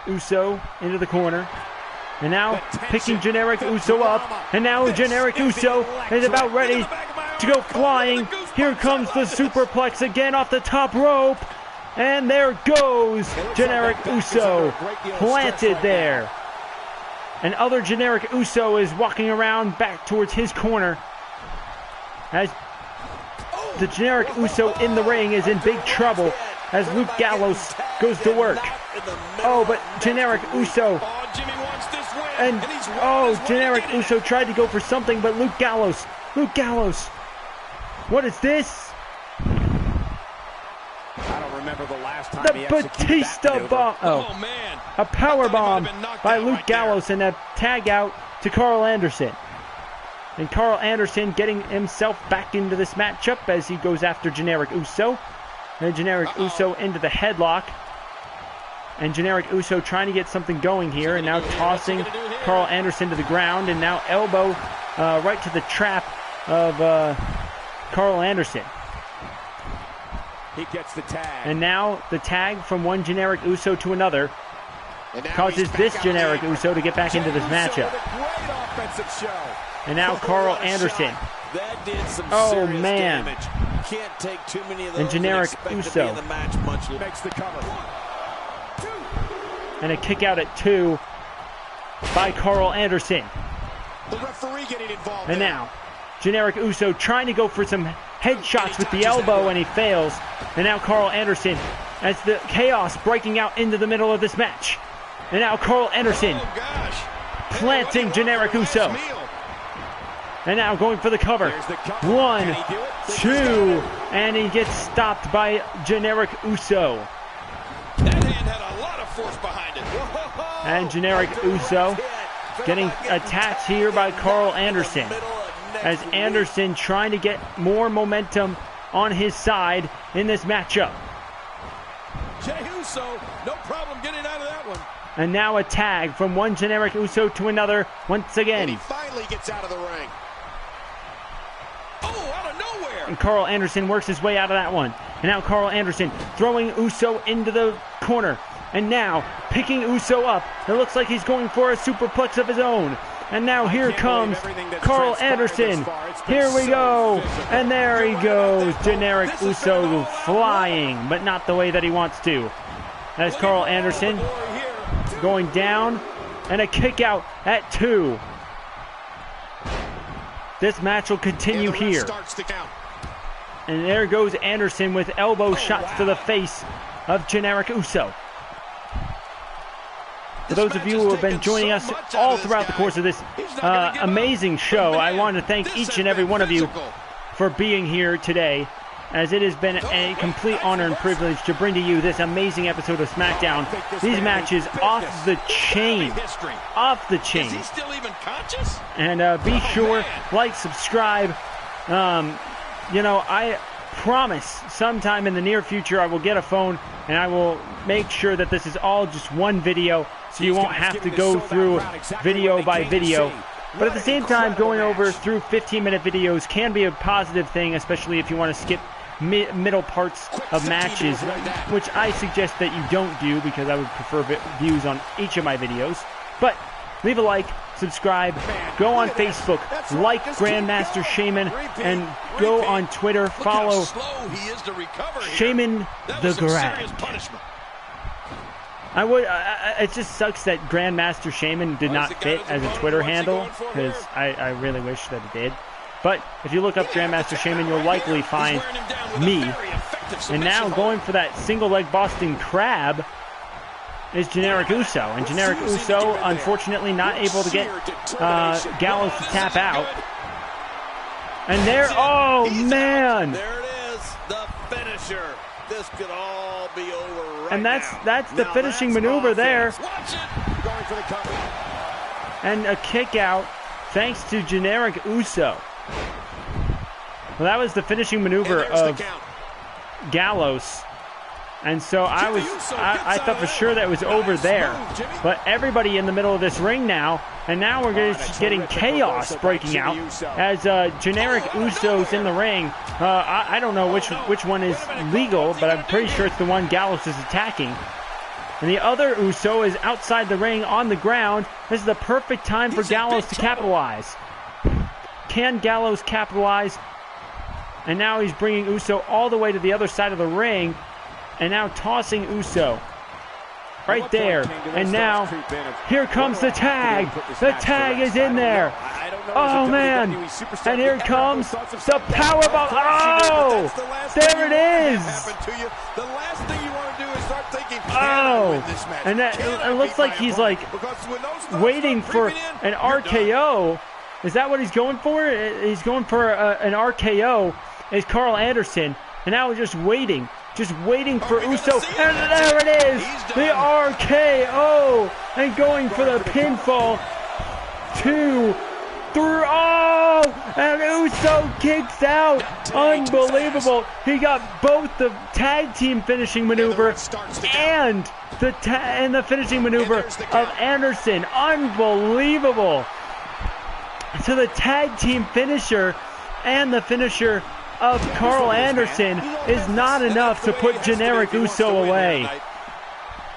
Uso into the corner. And now picking Generic Uso up. And now Generic Uso is about ready to go flying. Here comes the superplex again off the top rope. And there goes Generic Uso, planted there. And other Generic Uso is walking around back towards his corner. As the Generic Uso in the ring is in big trouble as Luke Gallows goes to work. Oh, but Generic Uso. And, oh, Generic Uso tried to go for something, but Luke Gallows. What is this? I don't remember the last time the Batista bomb. Oh, man. A power bomb by Luke Gallows and a tag out to Carl Anderson. And Carl Anderson getting himself back into this matchup as he goes after Generic Uso. And Generic Uso into the headlock. And Generic Uso trying to get something going here. And now tossing Carl Anderson to the ground. And now elbow right to the trap of Carl Anderson. He gets the tag. And now the tag from one Generic Uso to another causes this Generic Uso to get back into this matchup. And now Carl Anderson. Oh, man. Can't take too many of those and Generic Uso. Makes the cover. And a kick out at 2 by Carl Anderson. The referee getting involved. And now Generic Uso trying to go for some headshots with the elbow, and he fails. And now Carl Anderson as the chaos breaking out into the middle of this match. And now Carl Anderson planting Generic Uso. And now going for the cover. 1, 2, and he gets stopped by Generic Uso. That hand had a lot of force behind it. And Generic Uso getting attacked here by Carl Anderson. As Anderson trying to get more momentum on his side in this matchup. Jey Uso, no problem getting out of that one. And now a tag from one Generic Uso to another once again. And he finally gets out of the ring. Oh, out of nowhere. And Carl Anderson works his way out of that one. And now Carl Anderson throwing Uso into the corner. And now picking Uso up. It looks like he's going for a superplex of his own. And now here comes Carl Anderson. Here we go. And there he goes. Generic Uso flying, but not the way that he wants to. As Carl Anderson going down. And a kick out at 2. This match will continue here. And there goes Anderson with elbow shots to the face of Generic Uso. For those of you who have been joining us all throughout the course of this amazing show, I want to thank each and every one of you for being here today, as it has been a complete honor and privilege to bring to you this amazing episode of Smackdown. These matches off the chain. Off the chain. Is he still even conscious? And be sure, like, subscribe. You know, I promise sometime in the near future I will get a phone and I will make sure that this is all just one video, so you won't have to go through video by video. But at the same time, going over through 15-minute videos can be a positive thing, especially if you want to skip middle parts of matches, which I suggest that you don't do because I would prefer views on each of my videos. But leave a like, subscribe, go on Facebook, like Grandmaster Shaymin, and go on Twitter, follow Shaymin the Grand. It just sucks that Grandmaster Shaymin did not fit as a Twitter handle, because I really wish that it did. But if you look up Grandmaster Shaymin, you'll likely find me. And now going for that single leg Boston Crab is Generic Uso. And Generic Uso, unfortunately, not able to get Gallows to tap out. And there, oh man! There it is, the finisher. This could all be over right and that's now. the finishing maneuver there. Watch it. Going for the cover. And a kick out thanks to Generic Uso. Well, that was the finishing maneuver of Gallows. And so I thought for sure that was over there. But everybody in the middle of this ring now. And now we're just getting chaos breaking out as Generic Uso's in the ring. I don't know which one is legal, but I'm pretty sure it's the one Gallows is attacking. And the other Uso is outside the ring on the ground. This is the perfect time for Gallows to capitalize. Can Gallows capitalize? And now he's bringing Uso all the way to the other side of the ring. And now tossing Uso. Right there. And now, here comes the tag. The tag is in there. Oh, man. And here comes the powerbomb. Oh! There it is! Oh! And it looks like he's like waiting for an RKO. Is that what he's going for? He's going for an RKO. Is Carl Anderson. And now we're just waiting for Uso, and there it is, the RKO, and going for the pinfall, 2, 3, oh, and Uso kicks out, unbelievable, he got both the tag team finishing maneuver and the finishing maneuver of Anderson, unbelievable, so the tag team finisher and the finisher of Carl Anderson is not enough to put generic Uso away.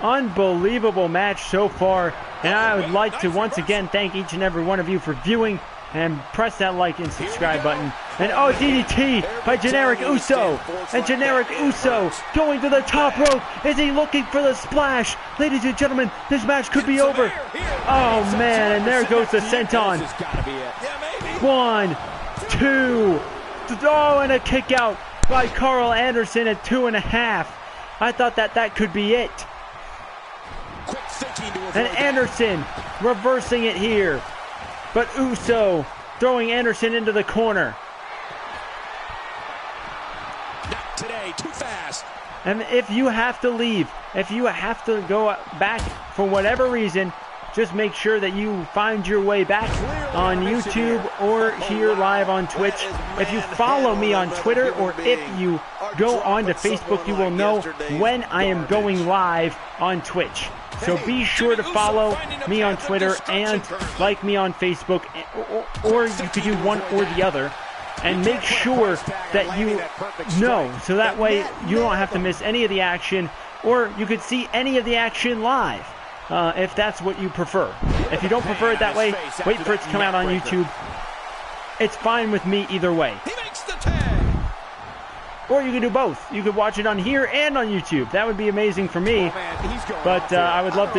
Unbelievable match so far, and I would like to once again thank each and every one of you for viewing, and press that like and subscribe button. And oh, DDT by generic Uso, and generic Uso going to the top rope. Is he looking for the splash? Ladies and gentlemen, this match could be over. Oh man, and there goes the senton. 1, 2, oh, and a kick out by Carl Anderson at 2.5. I thought that could be it. And Anderson reversing it here. But Uso throwing Anderson into the corner. Not today, too fast. And if you have to leave, if you have to go back for whatever reason, just make sure that you find your way back on YouTube or here live on Twitch. If you follow me on Twitter or if you go on to Facebook, you will know when I am going live on Twitch. So be sure to follow me on Twitter and like me on Facebook, or you could do one or the other. And make sure that you know, so that way you don't have to miss any of the action, or you could see any of the action live. If that's what you prefer. If you don't prefer it that way, wait for it to come out on YouTube. It's fine with me either way. Or you can do both. You could watch it on here and on YouTube. That would be amazing for me. But I would love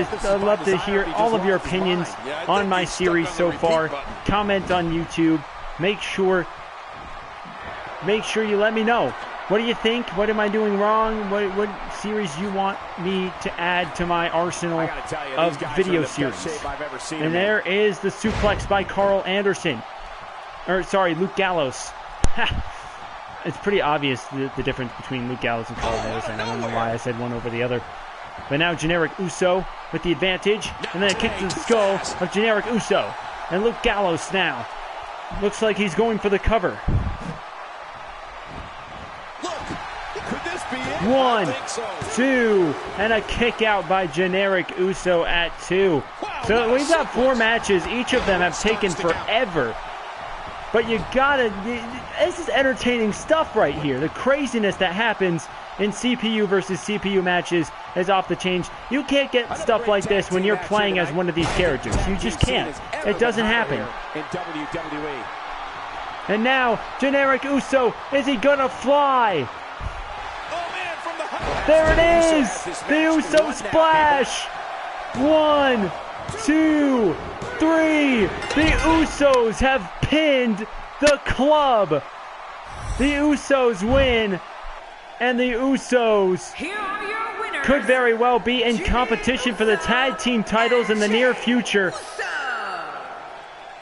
to hear all of your opinions on my series so far. Comment on YouTube. Make sure you let me know. What do you think? What am I doing wrong? What series you want me to add to my arsenal of video series? And there is the suplex by Carl Anderson. Or, sorry, Luke Gallows. It's pretty obvious the difference between Luke Gallows and Carl Anderson. I don't know why I said one over the other. But now generic Uso with the advantage. And then a kick to the skull of generic Uso. And Luke Gallows now. Looks like he's going for the cover. 1, 2, and a kick out by generic Uso at 2. So we've got 4 matches. Each of them have taken forever. But you gotta, this is entertaining stuff right here. The craziness that happens in CPU versus CPU matches is off the chain. You can't get stuff like this when you're playing as one of these characters. You just can't. It doesn't happen. And now, generic Uso, is he gonna fly? There it is! The Uso splash! 1, 2, 3! The Usos have pinned the club! The Usos win, and the Usos could very well be in competition for the tag team titles in the near future.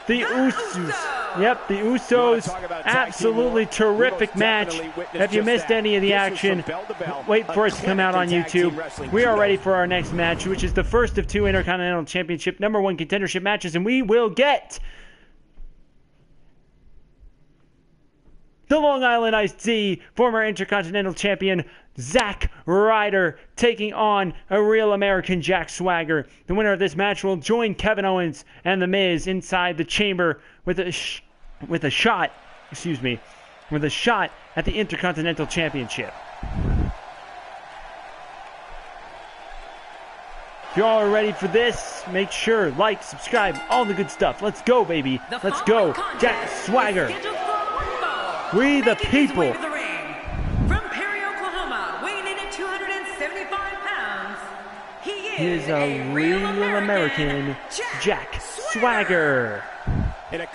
The Usos. Yep, the Usos, absolutely terrific match. If you missed any of the action, wait for it to come out on YouTube. We are ready for our next match, which is the first of 2 Intercontinental Championship #1 contendership matches, and we will get the Long Island Iced Tea, former Intercontinental Champion Zack Ryder, taking on a real American Jack Swagger. The winner of this match will join Kevin Owens and The Miz inside the chamber with a shot at the Intercontinental Championship. If you all are ready for this, make sure, like, subscribe, all the good stuff. Let's go, baby. Let's go. Jack Swagger. We the people. From Perry, Oklahoma, weighing in at 275 pounds, he is a real American, Jack Swagger.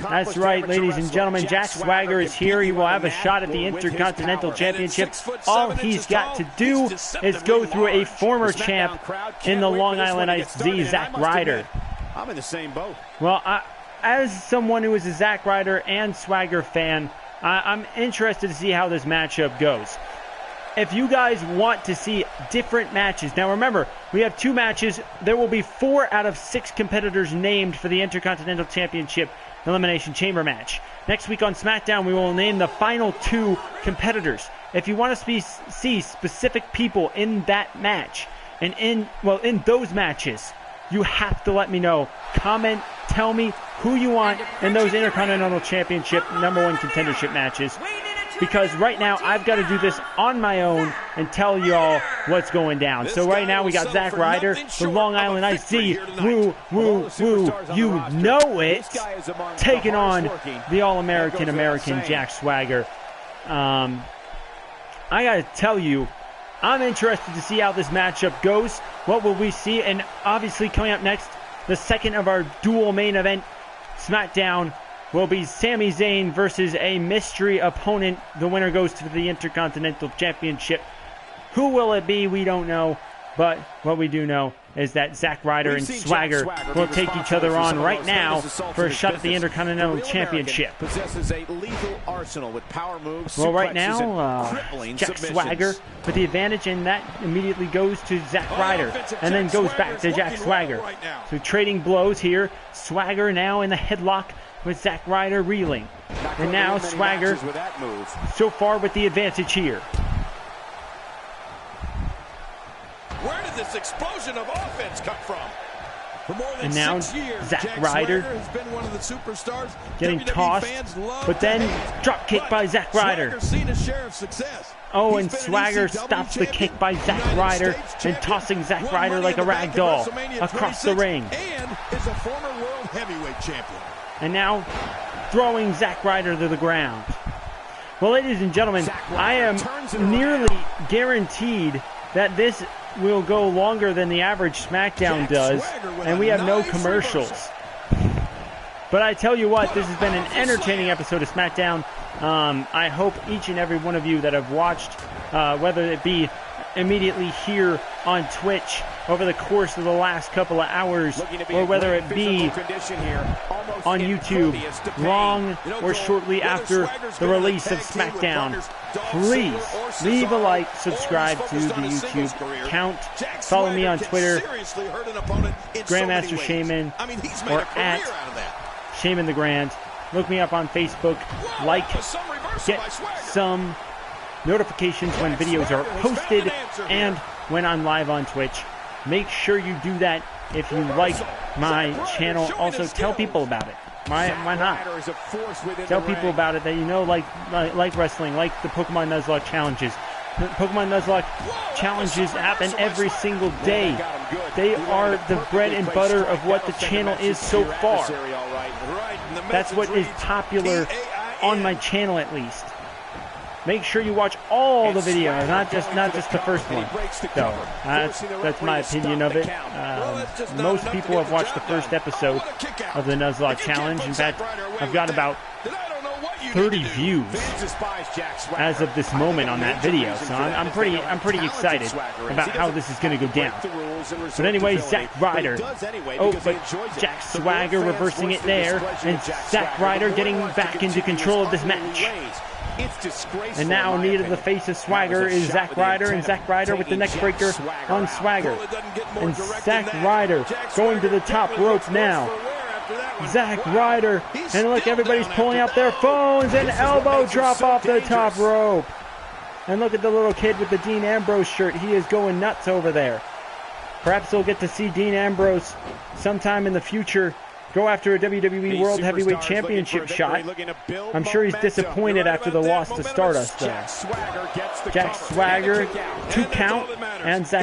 That's right, ladies and gentlemen. Jack Swagger is here. He will have a shot at the Intercontinental Championship. All he's got to do is go through a former champ in the Long Island Ice Z, Zack Ryder. I'm in the same boat. Well, as someone who is a Zack Ryder and Swagger fan, I'm interested to see how this matchup goes. If you guys want to see different matches, now remember, we have 2 matches. There will be 4 out of 6 competitors named for the Intercontinental Championship Elimination Chamber match. Next week on Smackdown, we will name the final 2 competitors. If you want to see specific people in that match, and in those matches, you have to let me know. Comment, tell me who you want in those Intercontinental Championship #1 contendership matches. Because right now, I've got to do this on my own and tell y'all what's going down. So right now, we got Zack Ryder, the Long Island Ice Z, woo, woo, woo, you know it, taking on the All-American Jack Swagger. I got to tell you, I'm interested to see how this matchup goes. What will we see? And obviously, coming up next, the second of our dual main event, Smackdown, will be Sami Zayn versus a mystery opponent. The winner goes to the Intercontinental Championship. Who will it be? We don't know. But what we do know is that Zack Ryder and Swagger will take each other on right now for a shot at the Intercontinental Championship. Well, right now, Jack Swagger with the advantage, and that immediately goes to Zack Ryder, and then goes back to Jack Swagger. So trading blows here. Swagger now in the headlock with Zack Ryder reeling. And now Swagger so far with the advantage here. Where did this explosion of offense come from? For more than and now 6 years, Zack Jack Ryder Swagger has been one of the superstars getting WWE tossed, fans love but then today. drop kick by Zack Ryder. Swagger's seen his share of success. Oh, He's and been an Swagger ECW stops the champion, kick by Zack United Ryder States and champion, tossing Zack won Ryder Money like a in the rag Bank at doll WrestleMania across the 26, ring. and is a former world heavyweight champion. And now throwing Zack Ryder to the ground. Well, ladies and gentlemen, I am nearly guaranteed that this will go longer than the average Smackdown does, and we have no commercials. But I tell you what, this has been an entertaining episode of Smackdown. I hope each and every one of you that have watched, whether it be immediately here on Twitch over the course of the last couple of hours, or whether it be on YouTube long or shortly after the release of Smackdown, please leave a like, subscribe to the YouTube account, follow me on Twitter, Grandmaster Shaymin, or at Shaymin the Grand. Look me up on Facebook, like, get some notifications when videos are posted and when I'm live on Twitch. Make sure you do that if you like my channel. Also, tell people about it. Why not? Tell people about it that you know like wrestling, like the Pokemon Nuzlocke challenges. Pokemon Nuzlocke challenges happen every single day. They are the bread and butter of what the channel is so far. That's what is popular on my channel, at least. Make sure you watch all the videos, not just the first one. So that's my opinion of it. Most people have watched the first episode of the Nuzlocke challenge. In fact, I've got about 30 views as of this moment on that video. So I'm pretty excited about how this is going to go down. But anyway, Zack Ryder. Oh, but Jack Swagger reversing it there, and Zack Ryder getting back into control of this match. And now, knee to the face of Swagger is Zack Ryder, and Zack Ryder with the neck breaker on Swagger. And Zack Ryder going to the top rope now. Zack Ryder, and look, everybody's pulling out their phones, and elbow drop off the top rope. And look at the little kid with the Dean Ambrose shirt. He is going nuts over there. Perhaps they'll get to see Dean Ambrose sometime in the future go after a WWE World Heavyweight Championship shot. I'm sure he's disappointed after the loss to Stardust, though. Jack Swagger, 2 count, and Zack